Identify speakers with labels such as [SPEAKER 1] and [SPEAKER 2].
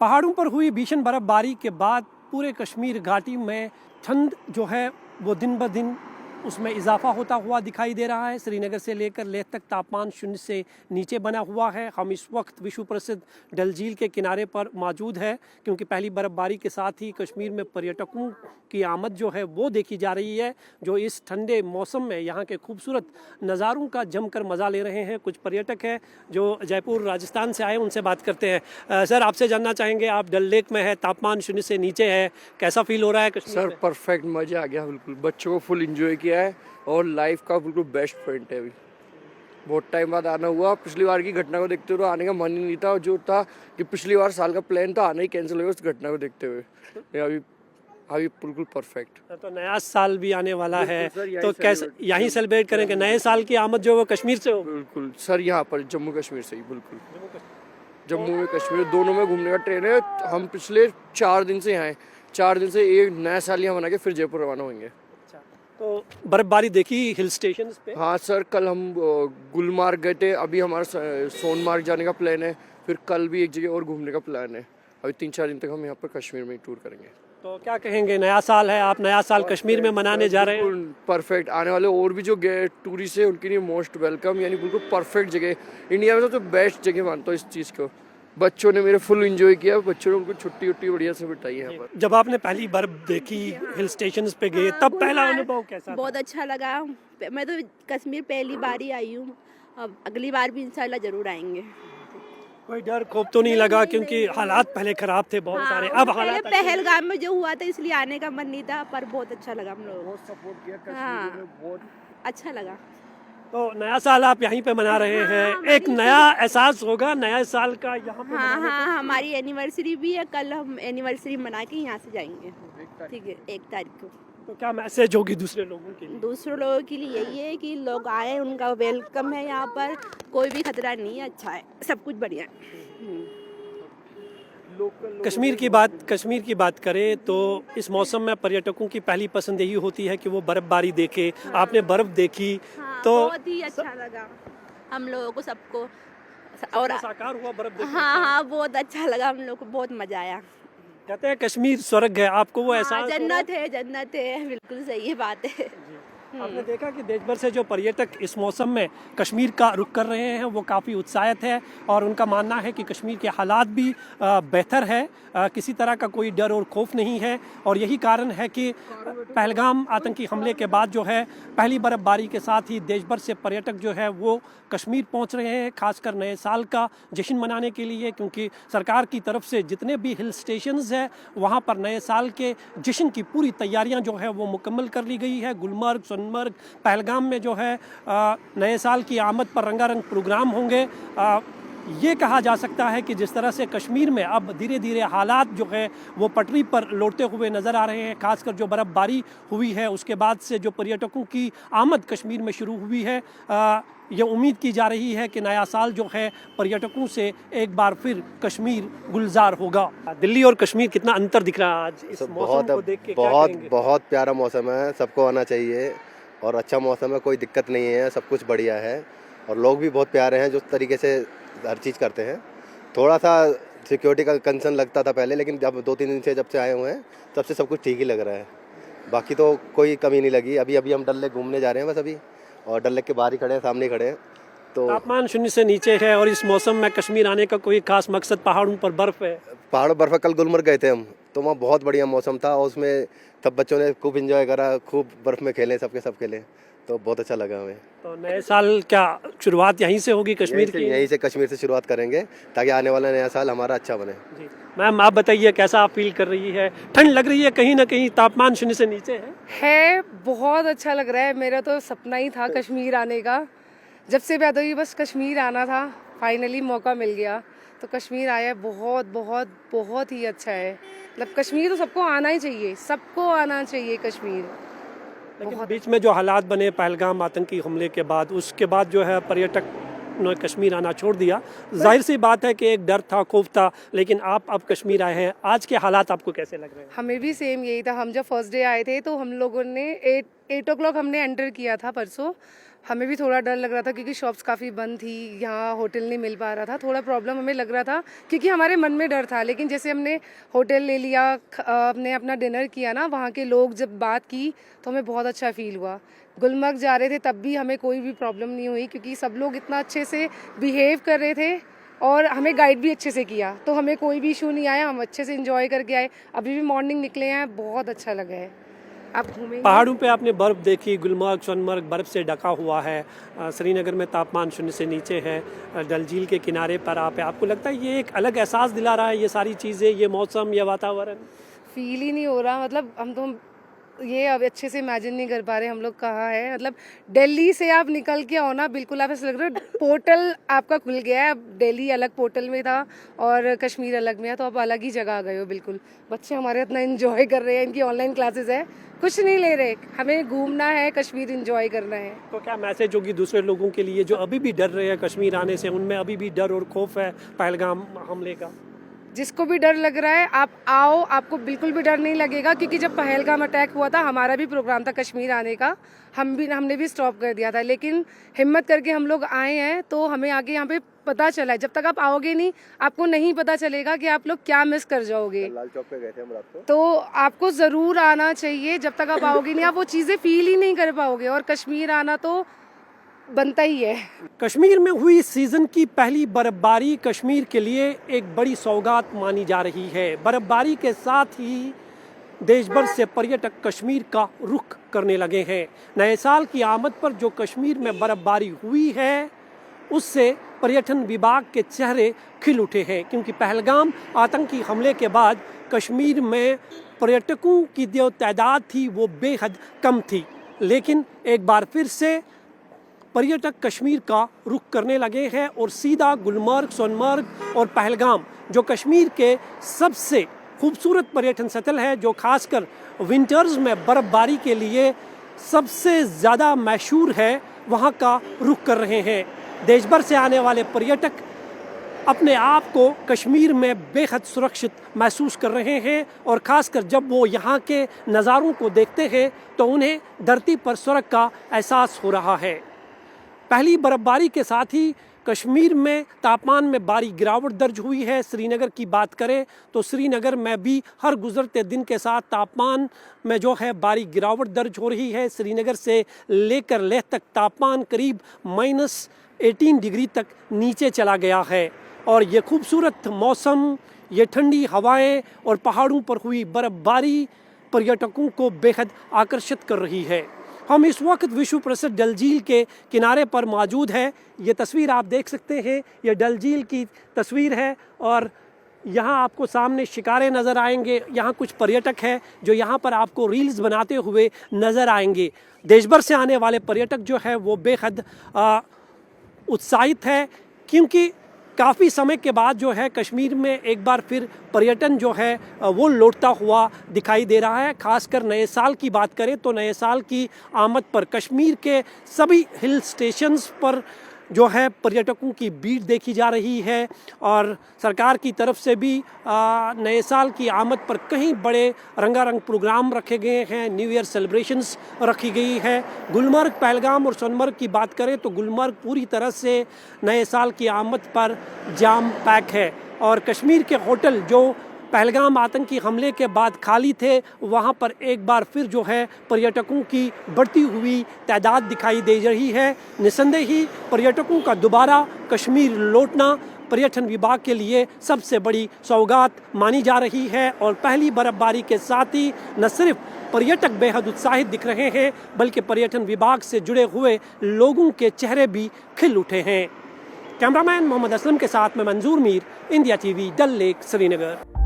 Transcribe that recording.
[SPEAKER 1] पहाड़ों पर हुई भीषण बर्फबारी के बाद पूरे कश्मीर घाटी में ठंड जो है वो दिन ब दिन उसमें इजाफा होता हुआ दिखाई दे रहा है। श्रीनगर से लेकर लेह तक तापमान शून्य से नीचे बना हुआ है। हम इस वक्त विश्व प्रसिद्ध डल झील के किनारे पर मौजूद है, क्योंकि पहली बर्फबारी के साथ ही कश्मीर में पर्यटकों की आमद जो है वो देखी जा रही है, जो इस ठंडे मौसम में यहाँ के खूबसूरत नज़ारों का जमकर मज़ा ले रहे हैं। कुछ पर्यटक हैं जो जयपुर राजस्थान से आए, उनसे बात करते हैं। सर, आपसे जानना चाहेंगे, आप डल लेक में है, तापमान शून्य से नीचे है, कैसा फील हो रहा है कश्मीर
[SPEAKER 2] सर
[SPEAKER 1] में?
[SPEAKER 2] परफेक्ट, मजा आ गया बिल्कुल। बच्चों को फुल एंजॉय किया है और लाइफ का बिल्कुल बेस्ट पॉइंट है। अभी बहुत टाइम बाद आना हुआ। पिछली बार की घटना को देखते हुए आने का मन ही नहीं था, और जो था कि पिछली बार साल का प्लान था, आना ही कैंसिल हुआ उस घटना को देखते हुए। अभी अभी बिल्कुल परफेक्ट।
[SPEAKER 1] तो नया साल भी आने वाला है,
[SPEAKER 2] सर, यहीं
[SPEAKER 1] तो कैसे यहीं सेलिब्रेट करेंगे? नए साल की आमद जो है वो कश्मीर से हो?
[SPEAKER 2] बिल्कुल सर, यहाँ पर जम्मू कश्मीर से ही। बिल्कुल जम्मू में कश्मीर दोनों में घूमने का ट्रेन है। हम पिछले 4 दिन से यहाँ हैं। 4 दिन से एक नया साल यहाँ मना के फिर जयपुर रवाना होंगे।
[SPEAKER 1] तो बर्फबारी देखी हिल स्टेशन पे?
[SPEAKER 2] हाँ सर, कल हम गुलमार्ग गए थे। अभी हमारा सोनमार्ग जाने का प्लान है। फिर कल भी एक जगह और घूमने का प्लान है। अभी 3-4 दिन तक हम यहाँ पर कश्मीर में ही टूर करेंगे।
[SPEAKER 1] तो क्या कहेंगे, नया साल है, आप नया साल कश्मीर में मनाने जा रहे हैं?
[SPEAKER 2] बिल्कुल परफेक्ट। आने वाले और भी जो टूरिस्ट है उनके लिए मोस्ट वेलकम, यानी बिल्कुल परफेक्ट जगह। इंडिया में सबसे बेस्ट जगह मानता हूँ इस चीज़ को। बच्चों ने मेरे फुल एंजॉय किया। बच्चों ने उनको छुट्टी उट्टी बढ़िया से बिताई यहाँ पर।
[SPEAKER 1] जब आपने पहली बर्फ देखी, हिल स्टेशन पे गए, तब पहला अनुभव कैसा था?
[SPEAKER 3] बहुत अच्छा लगा। मैं तो कश्मीर पहली बार ही आई हूँ। अब अगली बार भी इंशाल्लाह जरूर आएंगे।
[SPEAKER 1] कोई डर खौफ तो नहीं लगा, क्योंकि हालात पहले खराब थे बहुत सारे, अब
[SPEAKER 3] पहले
[SPEAKER 1] हालात
[SPEAKER 3] पहलगाम में जो हुआ था इसलिए आने का मन नहीं था, पर बहुत अच्छा लगा हम लोगों
[SPEAKER 2] बहुत सपोर्ट किया
[SPEAKER 3] को। हाँ, अच्छा लगा।
[SPEAKER 1] तो नया साल आप यहीं पे मना रहे हैं, एक नया एहसास होगा नया साल का यहाँ पे
[SPEAKER 3] हाँ
[SPEAKER 1] मनाने
[SPEAKER 3] हाँ, हमारी एनिवर्सरी भी है। कल हम एनिवर्सरी मना के यहाँ से जाएंगे। ठीक है, 1 तारीख को।
[SPEAKER 1] तो क्या मैसेज होगी दूसरे लोगों के लिए?
[SPEAKER 3] दूसरे लोगों के लिए यही है कि लोग आए, उनका वेलकम है यहाँ पर। कोई भी खतरा नहीं है, अच्छा है, सब कुछ बढ़िया है।
[SPEAKER 1] कश्मीर की बात करें तो इस मौसम में पर्यटकों की पहली पसंद यही होती है कि वो बर्फबारी देखे। आपने बर्फ देखी तो
[SPEAKER 3] बहुत ही अच्छा लगा हम लोगों को, सबको। और
[SPEAKER 1] साकार हुआ बर्फ देखने?
[SPEAKER 3] हाँ, बहुत अच्छा लगा हम लोग को, बहुत मजा आया।
[SPEAKER 1] कहते हैं कश्मीर स्वर्ग है, आपको वो एहसास हो रहा है?
[SPEAKER 3] जन्नत है, बिल्कुल सही बात है।
[SPEAKER 1] आपने देखा कि देश भर से जो पर्यटक इस मौसम में कश्मीर का रुख कर रहे हैं वो काफ़ी उत्साहित है, और उनका मानना है कि कश्मीर के हालात भी बेहतर है, किसी तरह का कोई डर और खौफ नहीं है। और यही कारण है कि पहलगाम आतंकी हमले के बाद जो है पहली बर्फबारी के साथ ही देश भर से पर्यटक जो है वो कश्मीर पहुंच रहे हैं, खासकर नए साल का जश्न मनाने के लिए, क्योंकि सरकार की तरफ से जितने भी हिल स्टेशंस हैं वहां पर नए साल के जश्न की पूरी तैयारियां जो है वो मुकम्मल कर ली गई है। गुलमर्ग, सोनमर्ग, पहलगाम में जो है नए साल की आमद पर रंगारंग प्रोग्राम होंगे। ये कहा जा सकता है कि जिस तरह से कश्मीर में अब धीरे धीरे हालात जो है वो पटरी पर लौटते हुए नज़र आ रहे हैं, खासकर जो बर्फबारी हुई है उसके बाद से जो पर्यटकों की आमद कश्मीर में शुरू हुई है, ये उम्मीद की जा रही है कि नया साल जो है पर्यटकों से एक बार फिर कश्मीर गुलजार होगा। दिल्ली और कश्मीर कितना अंतर दिख रहा है आज इस मौसम को देख के?
[SPEAKER 4] बहुत प्यारा मौसम है, सबको आना चाहिए और अच्छा मौसम है, कोई दिक्कत नहीं है, सब कुछ बढ़िया है। और लोग भी बहुत प्यारे हैं जो तरीके से हर चीज़ करते हैं। थोड़ा सा सिक्योरिटी का कंसर्न लगता था पहले, लेकिन जब 2-3 दिन से जब से आए हुए हैं तब से सब कुछ ठीक ही लग रहा है। बाकी तो कोई कमी नहीं लगी। अभी हम डल लेक घूमने जा रहे हैं बस अभी, और डल लेक के बाहर ही खड़े हैं, सामने ही खड़े हैं। तो
[SPEAKER 1] तापमान शून्य से नीचे है और इस मौसम में कश्मीर आने का कोई खास मकसद? पहाड़ों पर बर्फ है,
[SPEAKER 4] बर्फ। कल गुलमर्ग गए थे हम, तो वहाँ बहुत बढ़िया मौसम था और उसमें सब बच्चों ने खूब इंजॉय करा, खूब बर्फ में खेले, सब खेले, तो बहुत अच्छा लगा हमें।
[SPEAKER 1] तो नए साल क्या शुरुआत यहीं से होगी कश्मीर की?
[SPEAKER 4] यहीं से कश्मीर से शुरुआत करेंगे ताकि आने वाला नया साल हमारा अच्छा बने।
[SPEAKER 1] जी मैम, आप बताइए कैसा आप फील कर रही है? ठंड लग रही है कहीं ना कहीं, तापमान शून्य से नीचे है।
[SPEAKER 5] बहुत अच्छा लग रहा है। मेरा तो सपना ही था कश्मीर आने का, जब से पैदा हुई बस कश्मीर आना था। फाइनली मौका मिल गया तो कश्मीर आया। बहुत बहुत बहुत ही अच्छा है। मतलब कश्मीर तो सबको आना ही चाहिए, सबको आना चाहिए कश्मीर।
[SPEAKER 1] लेकिन बीच में जो हालात बने पहलगाम आतंकी हमले के बाद, उसके बाद जो है पर्यटक ने कश्मीर आना छोड़ दिया। जाहिर सी बात है कि एक डर था, खौफ था, लेकिन आप अब कश्मीर आए हैं, आज के हालात आपको कैसे लग रहे हैं?
[SPEAKER 5] हमें भी सेम यही था। हम जब फर्स्ट डे आए थे तो हम लोगों ने 8 o'clock हमने एंटर किया था परसों। हमें भी थोड़ा डर लग रहा था क्योंकि शॉप्स काफ़ी बंद थी, यहाँ होटल नहीं मिल पा रहा था, थोड़ा प्रॉब्लम हमें लग रहा था क्योंकि हमारे मन में डर था। लेकिन जैसे हमने होटल ले लिया, हमने अपना डिनर किया ना, वहाँ के लोग जब बात की तो हमें बहुत अच्छा फील हुआ। गुलमर्ग जा रहे थे तब भी हमें कोई भी प्रॉब्लम नहीं हुई क्योंकि सब लोग इतना अच्छे से बिहेव कर रहे थे और हमें गाइड भी अच्छे से किया, तो हमें कोई भी इशू नहीं आया, हम अच्छे से एंजॉय करके आए। अभी भी मॉर्निंग निकले हैं, बहुत अच्छा लगा है। आप घूमेंगे?
[SPEAKER 1] पहाड़ों पे आपने बर्फ़ देखी, गुलमर्ग सोनमर्ग बर्फ़ से ढका हुआ है, श्रीनगर में तापमान 0 से नीचे है, डल झील के किनारे पर आपको लगता है ये एक अलग एहसास दिला रहा है, ये सारी चीज़ें, ये मौसम, ये वातावरण?
[SPEAKER 5] फील ही नहीं हो रहा, मतलब हम तो ये अब अच्छे से इमेजिन नहीं कर पा रहे हम लोग कहाँ है। मतलब दिल्ली से आप निकल के आओ ना, बिल्कुल आप ऐसा लग रहा है पोर्टल आपका खुल गया है। अब दिल्ली अलग पोर्टल में था और कश्मीर अलग में है, तो आप अलग ही जगह आ गए हो बिल्कुल। बच्चे हमारे इतना एंजॉय कर रहे हैं, इनकी ऑनलाइन क्लासेस है, कुछ नहीं ले रहे, हमें घूमना है, कश्मीर एंजॉय करना है।
[SPEAKER 1] तो क्या मैसेज होगी दूसरे लोगों के लिए जो अभी भी डर रहे हैं कश्मीर आने से, उनमें अभी भी डर और खौफ है पहलगाम हमले का?
[SPEAKER 5] जिसको भी डर लग रहा है आप आओ, आपको बिल्कुल भी डर नहीं लगेगा क्योंकि जब पहलगाम अटैक हुआ था हमारा भी प्रोग्राम था कश्मीर आने का, हमने भी स्टॉप कर दिया था, लेकिन हिम्मत करके हम लोग आए हैं। तो हमें आगे यहाँ पे पता चला है, जब तक आप आओगे नहीं आपको नहीं पता चलेगा कि आप लोग क्या मिस कर जाओगे।
[SPEAKER 4] लाल चौक पे गए थे हम रात को,
[SPEAKER 5] तो आपको ज़रूर आना चाहिए, जब तक आप आओगे नहीं आप वो चीज़ें फील ही नहीं कर पाओगे, और कश्मीर आना तो बनता ही है।
[SPEAKER 1] कश्मीर में हुई सीजन की पहली बर्फबारी कश्मीर के लिए एक बड़ी सौगात मानी जा रही है। बर्फबारी के साथ ही देश भर से पर्यटक कश्मीर का रुख करने लगे हैं। नए साल की आमद पर जो कश्मीर में बर्फबारी हुई है उससे पर्यटन विभाग के चेहरे खिल उठे हैं, क्योंकि पहलगाम आतंकी हमले के बाद कश्मीर में पर्यटकों की जो तादाद थी वो बेहद कम थी। लेकिन एक बार फिर से पर्यटक कश्मीर का रुख करने लगे हैं और सीधा गुलमर्ग, सोनमर्ग और पहलगाम, जो कश्मीर के सबसे खूबसूरत पर्यटन स्थल है, जो खासकर विंटर्स में बर्फबारी के लिए सबसे ज़्यादा मशहूर है, वहाँ का रुख कर रहे हैं। देश भर से आने वाले पर्यटक अपने आप को कश्मीर में बेहद सुरक्षित महसूस कर रहे हैं और ख़ासकर जब वो यहाँ के नज़ारों को देखते हैं तो उन्हें धरती पर स्वर्ग का एहसास हो रहा है। पहली बर्फबारी के साथ ही कश्मीर में तापमान में भारी गिरावट दर्ज हुई है। श्रीनगर की बात करें तो श्रीनगर में भी हर गुजरते दिन के साथ तापमान में जो है भारी गिरावट दर्ज हो रही है। श्रीनगर से लेकर लेह तक तापमान करीब -18 डिग्री तक नीचे चला गया है और ये खूबसूरत मौसम, ये ठंडी हवाएं और पहाड़ों पर हुई बर्फबारी पर्यटकों को बेहद आकर्षित कर रही है। हम इस वक्त विश्व प्रसिद्ध डल झील के किनारे पर मौजूद है। ये तस्वीर आप देख सकते हैं, ये डल झील की तस्वीर है और यहाँ आपको सामने शिकारे नज़र आएंगे। यहाँ कुछ पर्यटक हैं जो यहाँ पर आपको रील्स बनाते हुए नज़र आएंगे। देश भर से आने वाले पर्यटक जो है वो बेहद उत्साहित है, क्योंकि काफ़ी समय के बाद जो है कश्मीर में एक बार फिर पर्यटन जो है वो लौटता हुआ दिखाई दे रहा है। खासकर नए साल की बात करें तो नए साल की आमद पर कश्मीर के सभी हिल स्टेशंस पर जो है पर्यटकों की भीड़ देखी जा रही है और सरकार की तरफ से भी नए साल की आमद पर कई बड़े रंगारंग प्रोग्राम रखे गए हैं, न्यू ईयर सेलिब्रेशंस रखी गई है। गुलमर्ग, पहलगाम और सोनमर्ग की बात करें तो गुलमर्ग पूरी तरह से नए साल की आमद पर जाम पैक है और कश्मीर के होटल जो पहलगाम आतंकी हमले के बाद खाली थे, वहाँ पर एक बार फिर जो है पर्यटकों की बढ़ती हुई तादाद दिखाई दे रही है। निस्संदेह ही पर्यटकों का दोबारा कश्मीर लौटना पर्यटन विभाग के लिए सबसे बड़ी सौगात मानी जा रही है और पहली बर्फबारी के साथ ही न सिर्फ पर्यटक बेहद उत्साहित दिख रहे हैं बल्कि पर्यटन विभाग से जुड़े हुए लोगों के चेहरे भी खिल उठे हैं। कैमरामैन मोहम्मद असलम के साथ मैं मंजूर मीर, इंडिया टीवी, डल लेक, श्रीनगर।